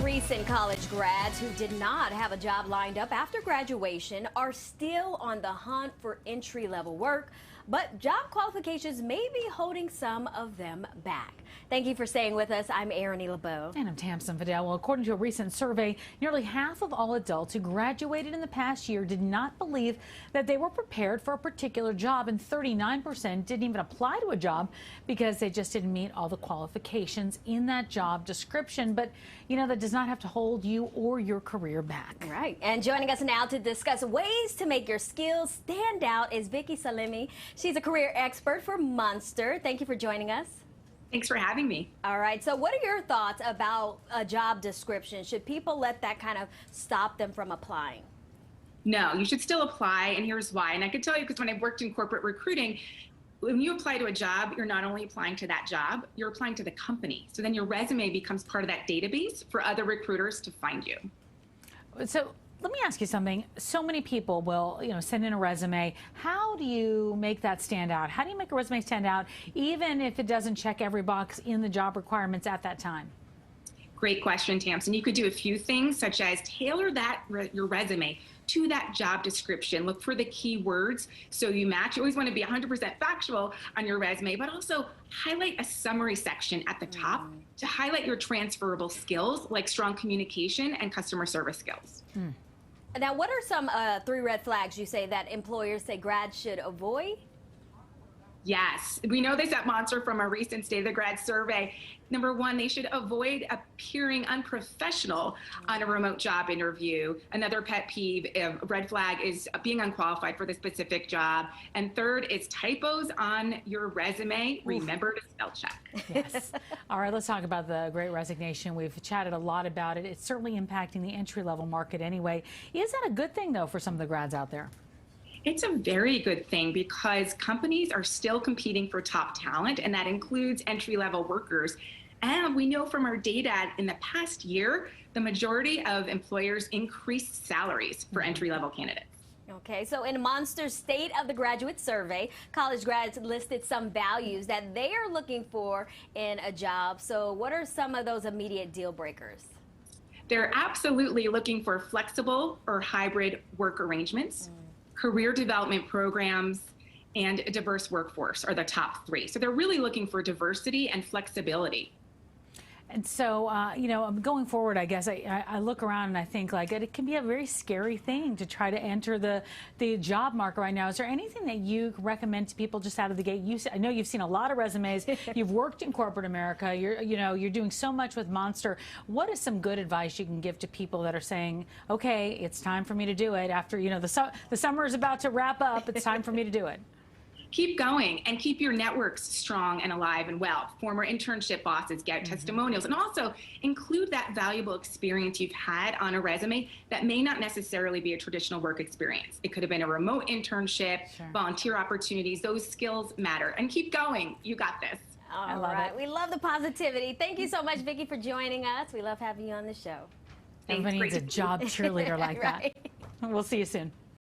Recent college grads who did not have a job lined up after graduation are still on the hunt for entry-level work, but job qualifications may be holding some of them back. Thank you for staying with us. I'm Erin LeBeau. And I'm Tamsin Fidel. Well, according to a recent survey, nearly half of all adults who graduated in the past year did not believe that they were prepared for a particular job, and 39% didn't even apply to a job because they just didn't meet all the qualifications in that job description. But, you know, that does not have to hold you or your career back. Right. And joining us now to discuss ways to make your skills stand out is Vicki Salemi. She's a career expert for Monster. Thank you for joining us. Thanks for having me. All right. So what are your thoughts about a job description? Should people let that kind of stop them from applying? No, you should still apply, and here's why. And I can tell you because when I worked in corporate recruiting, when you apply to a job, you're not only applying to that job, you're applying to the company. So then your resume becomes part of that database for other recruiters to find you. So let me ask you something. So many people will, send in a resume. How do you make that stand out? How do you make a resume stand out, even if it doesn't check every box in the job requirements at that time? Great question, Tamsin. You could do a few things, such as tailor your resume to that job description. Look for the key words so you match. You always want to be 100% factual on your resume, but also highlight a summary section at the top to highlight your transferable skills like strong communication and customer service skills. Now, what are some 3 red flags you say that employers say grads should avoid? Yes, we know this at Monster from a recent State of the Grad survey. Number 1, they should avoid appearing unprofessional on a remote job interview. Another pet peeve, red flag, is being unqualified for the specific job. And third is typos on your resume. Remember to spell check. Yes. All right, let's talk about the Great Resignation. We've chatted a lot about it. It's certainly impacting the entry-level market anyway. Is that a good thing, though, for some of the grads out there? It's a very good thing because companies are still competing for top talent, and that includes entry-level workers. And we know from our data in the past year, the majority of employers increased salaries for entry-level candidates. Okay, so in Monster's State of the Graduate Survey, college grads listed some values that they are looking for in a job. So what are some of those immediate deal breakers? They're absolutely looking for flexible or hybrid work arrangements. Career development programs, and a diverse workforce are the top 3. So they're really looking for diversity and flexibility. And so, going forward, I guess I look around and I think like it can be a very scary thing to try to enter the job market right now. Is there anything that you recommend to people just out of the gate? I know you've seen a lot of resumes. You've worked in corporate America. You're doing so much with Monster. What is some good advice you can give to people that are saying, okay, it's time for me to do it after the summer is about to wrap up. It's time for me to do it. Keep going and keep your networks strong and alive and well. Former internship bosses, get testimonials, and also include that valuable experience you've had on a resume that may not necessarily be a traditional work experience. It could have been a remote internship, volunteer opportunities. Those skills matter. And keep going. You got this. All right. We love the positivity. Thank you so much, Vicki, for joining us. We love having you on the show. Everybody needs a job cheerleader like that. We'll see you soon.